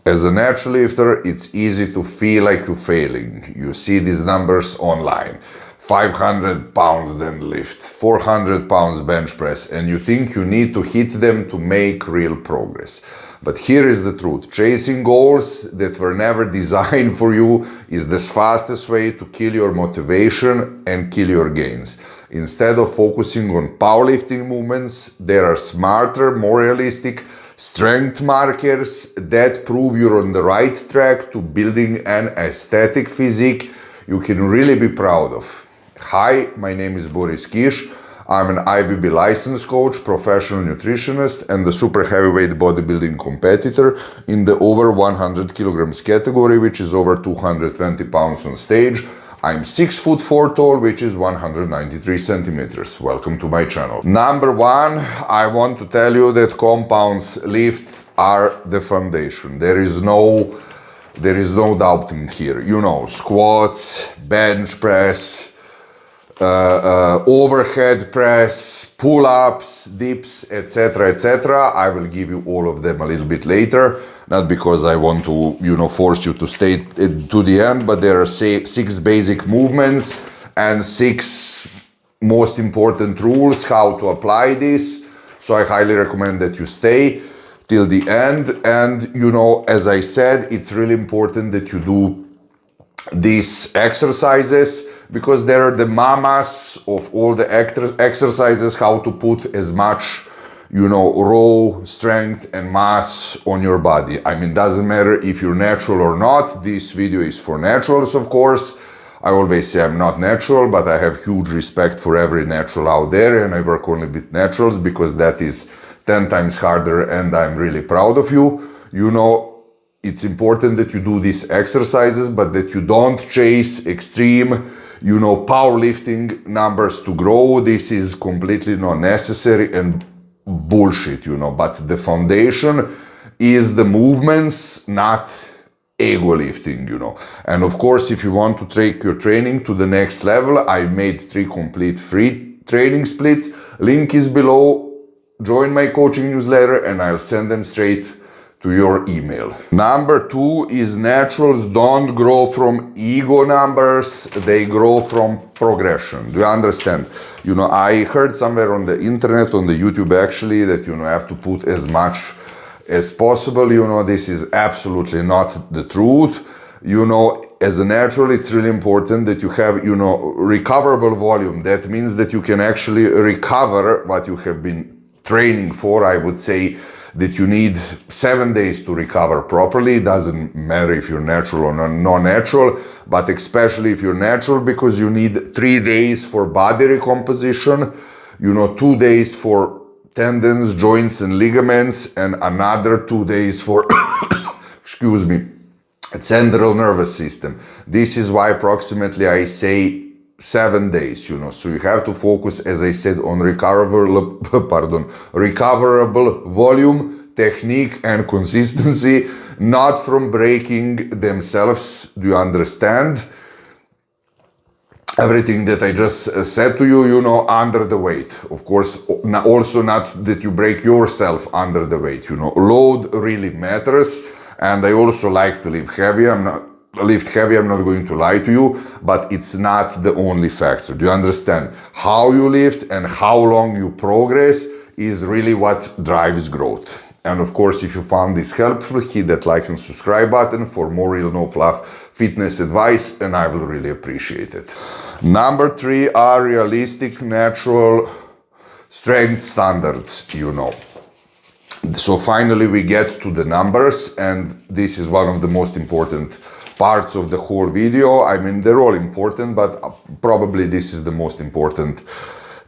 As a natural lifter, it's easy to feel like you're failing. You see these numbers online. 500 pounds deadlift, 400 pounds bench press, and you think you need to hit them to make real progress. But here is the truth. Chasing goals that were never designed for you is the fastest way to kill your motivation and kill your gains. Instead of focusing on powerlifting movements, there are smarter, more realistic strength markers that prove you're on the right track to building an aesthetic physique you can really be proud of. Hi, my name is Boris Kish. I'm an IVB license coach, professional nutritionist, and the super heavyweight bodybuilding competitor in the over 100 kilograms category, which is over 220 pounds on stage. I'm 6'4" tall, which is 193 centimeters. Welcome to my channel. Number one, I want to tell you that compounds lift are the foundation. There is no doubting here. You know, squats, bench press, overhead press, pull-ups, dips, etc., etc. I will give you all of them a little bit later, not because I want to, force you to stay to the end, but there are 6 basic movements and 6 most important rules how to apply this. So I highly recommend that you stay till the end. And, as I said, it's really important that you do these exercises, because they are the mamas of all the exercises, how to put as much, raw strength and mass on your body. I mean, doesn't matter if you're natural or not. This video is for naturals, of course. I always say I'm not natural, but I have huge respect for every natural out there, and I work only with naturals because that is 10 times harder, and I'm really proud of you. It's important that you do these exercises, but that you don't chase extreme, powerlifting numbers to grow. This is completely not necessary and bullshit, but the foundation is the movements, not ego lifting, And of course, if you want to take your training to the next level, I made 3 complete free training splits. Link is below. Join my coaching newsletter and I'll send them straight to your email. Number 2 is naturals don't grow from ego numbers, they grow from progression. Do you understand? I heard somewhere on the internet, on the YouTube actually, that you have to put as much as possible. This is absolutely not the truth. As a natural, it's really important that you have, recoverable volume. That means that you can actually recover what you have been training for. I would say that you need 7 days to recover properly. It doesn't matter if you're natural or non-natural, but especially if you're natural, because you need 3 days for body recomposition, 2 days for tendons, joints and ligaments, and another 2 days for, excuse me, central nervous system. This is why approximately I say 7 days, so you have to focus, as I said, on recoverable volume, technique and consistency, not from breaking themselves. Do you understand? Everything that I just said to you, under the weight. Of course, also not that you break yourself under the weight, Load really matters, and I also like to lift heavy. I'm not going to lie to you, but it's not the only factor. Do you understand? How you lift and how long you progress is really what drives growth. And of course, if you found this helpful, hit that like and subscribe button for more real, no fluff fitness advice, and I will really appreciate it. Number 3 are realistic, natural strength standards, So finally we get to the numbers, and this is one of the most important parts of the whole video. I mean, they're all important, but probably this is the most important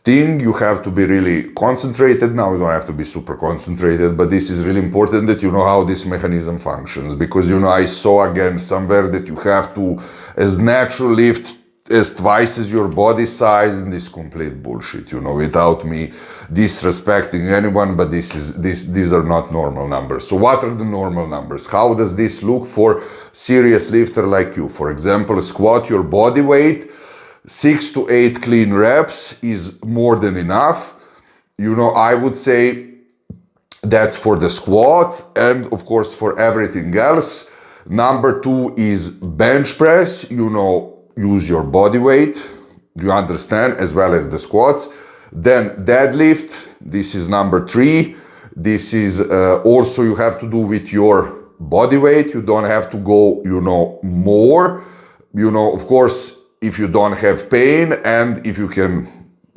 thing. You have to be really concentrated. Now you don't have to be super concentrated, but this is really important that you know how this mechanism functions, because I saw again somewhere that you have to, as natural, lift as twice as your body size, and this complete bullshit, without me disrespecting anyone, but these are not normal numbers. So what are the normal numbers? How does this look for serious lifter like you? For example, squat your body weight, 6 to 8 clean reps is more than enough. I would say That's for the squat, and of course for everything else. Number 2 is bench press, use your body weight, you understand, as well as the squats. Then deadlift, this is number 3. This is also you have to do with your body weight. You don't have to go, more. Of course, if you don't have pain and if you can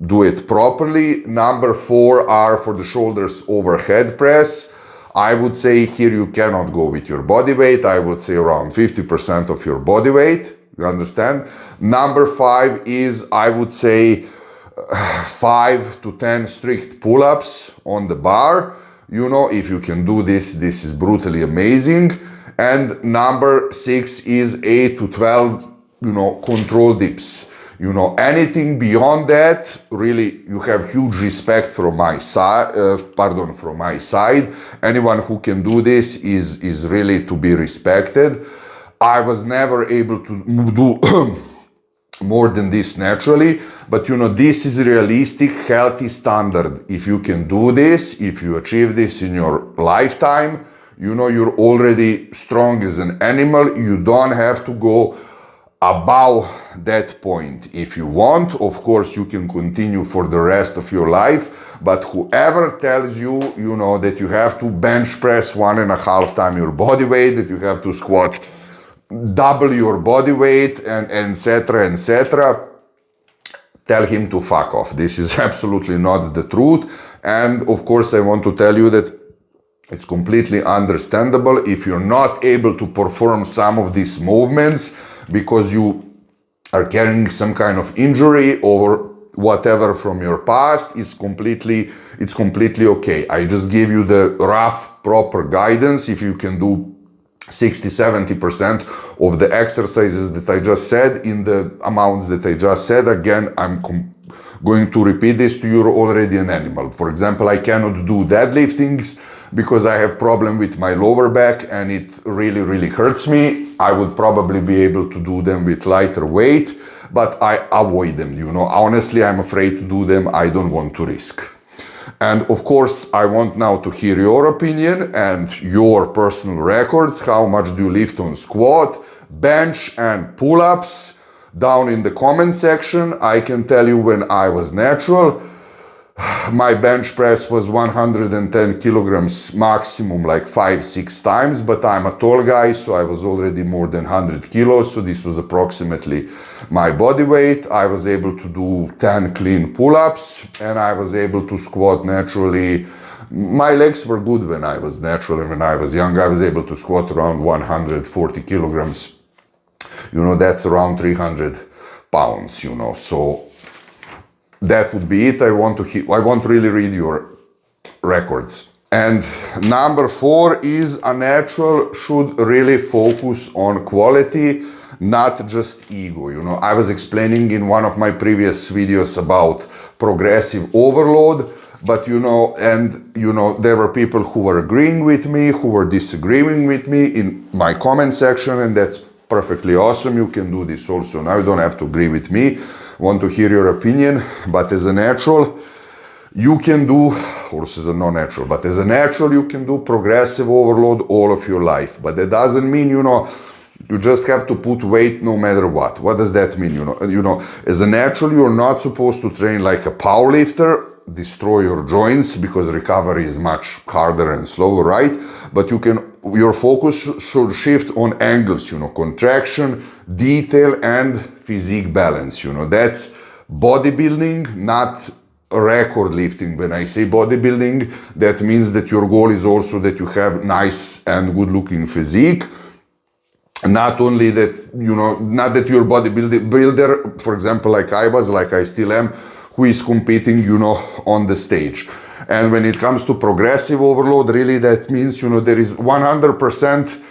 do it properly. Number 4 are for the shoulders overhead press. I would say here you cannot go with your body weight. I would say around 50% of your body weight. You understand? Number 5 is, I would say, 5 to 10 strict pull-ups on the bar. If you can do this, this is brutally amazing. And number 6 is 8 to 12, control dips. Anything beyond that, really, you have huge respect from my side. From my side. Anyone who can do this is really to be respected. I was never able to do more than this naturally, but this is realistic, healthy standard. If you can do this, if you achieve this in your lifetime, you're already strong as an animal. You don't have to go above that point. If you want, of course, you can continue for the rest of your life, but whoever tells you, that you have to bench press 1.5 times your body weight, that you have to squat double your body weight, and etc., tell him to fuck off. This is absolutely not the truth. And of course, I want to tell you that it's completely understandable if you're not able to perform some of these movements because you are carrying some kind of injury or whatever from your past. It's completely okay. I just gave you the rough, proper guidance. If you can do 60-70% of the exercises that I just said in the amounts that I just said, again, I'm going to repeat this to you. You're already an animal. For example, I cannot do deadliftings because I have problem with my lower back and it really hurts me. I would probably be able to do them with lighter weight, but I avoid them, honestly, I'm afraid to do them. I don't want to risk. And of course, I want now to hear your opinion and your personal records. How much do you lift on squat, bench and pull-ups? Down in the comment section. I can tell you when I was natural, my bench press was 110 kilograms maximum, like 5-6 times, but I'm a tall guy, so I was already more than 100 kilos, so this was approximately my body weight. I was able to do 10 clean pull-ups, and I was able to squat naturally. My legs were good when I was natural, and when I was young, I was able to squat around 140 kilograms. That's around 300 pounds, so that would be it. I want to really read your records. And number 4 is a natural should really focus on quality, not just ego. I was explaining in one of my previous videos about progressive overload, but there were people who were agreeing with me, who were disagreeing with me in my comment section, and that's perfectly awesome. You can do this also. Now you don't have to agree with me. Want to hear your opinion, but as a natural, you can do, or as a non-natural, but as a natural, you can do progressive overload all of your life. But that doesn't mean, you just have to put weight no matter what. What does that mean? As a natural, you're not supposed to train like a power lifter, destroy your joints, because recovery is much harder and slower, right? But your focus should shift on angles, contraction, detail, and physique balance. That's bodybuilding, not record lifting. When I say bodybuilding, that means that your goal is also that you have nice and good looking physique. Not only that, not that you're bodybuilder, for example, like I still am, who is competing, on the stage. And when it comes to progressive overload, really that means, there is 100%,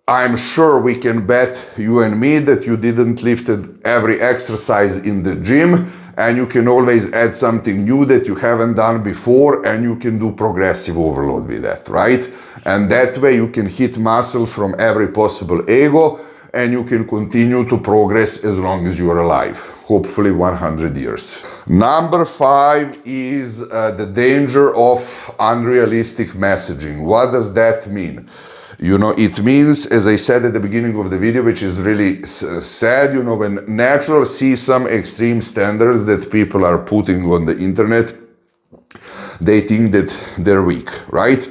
I'm sure we can bet, you and me, that you didn't lift every exercise in the gym, and you can always add something new that you haven't done before, and you can do progressive overload with that, right? And that way you can hit muscle from every possible angle, and you can continue to progress as long as you are alive, hopefully 100 years. Number 5 is the danger of unrealistic messaging. What does that mean? You know, it means, as I said at the beginning of the video, which is really sad, you know, when natural see some extreme standards that people are putting on the internet, they think that they're weak, right?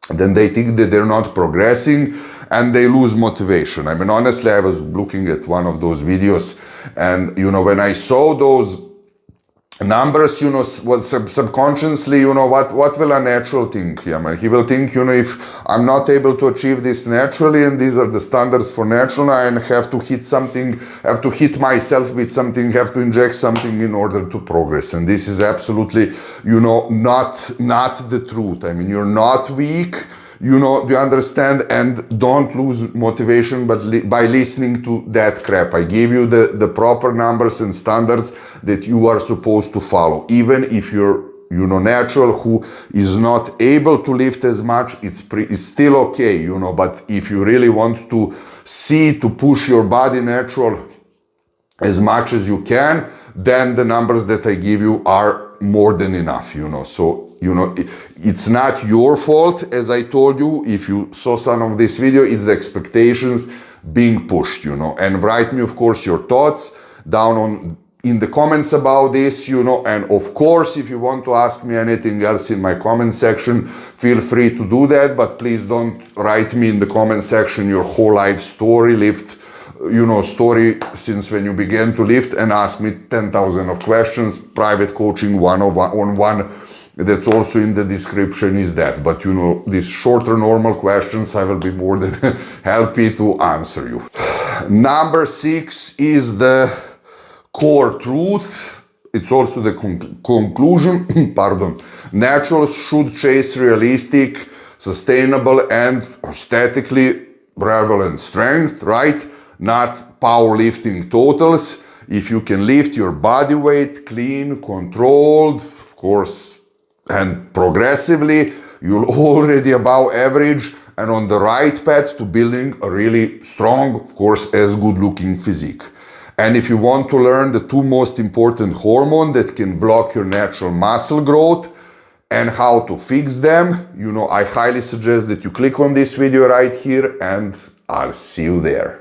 Then they think that they're not progressing and they lose motivation. I mean, honestly, I was looking at one of those videos and, you know, when I saw those numbers, you know, was subconsciously, you know, what will a natural think? I mean, he will think, you know, if I'm not able to achieve this naturally and these are the standards for natural, I have to hit something, have to hit myself with something, have to inject something in order to progress. And this is absolutely, you know, not the truth. I mean, you're not weak. You know, do you understand? And don't lose motivation by listening to that crap. I gave you the proper numbers and standards that you are supposed to follow. Even if you're, you know, natural, who is not able to lift as much, it's still okay, you know. But if you really want to push your body natural as much as you can, then the numbers that I give you are more than enough, you know. So, you know, it's not your fault, as I told you. If you saw some of this video, it's the expectations being pushed, you know. And write me, of course, your thoughts down in the comments about this, you know. And of course, if you want to ask me anything else in my comment section, feel free to do that. But please don't write me in the comment section your whole life story, story since when you began to lift, and ask me 10,000 of questions. Private coaching, one-on-one, that's also in the description, is that. But you know, these shorter normal questions, I will be more than happy to answer you. Number 6 is the core truth. It's also the conclusion. Pardon. Naturals should chase realistic, sustainable, and aesthetically prevalent strength, right? Not powerlifting totals. If you can lift your body weight clean, controlled, of course, and progressively, you're already above average and on the right path to building a really strong, of course, as good looking physique. And if you want to learn the 2 most important hormones that can block your natural muscle growth and how to fix them, you know, I highly suggest that you click on this video right here, and I'll see you there.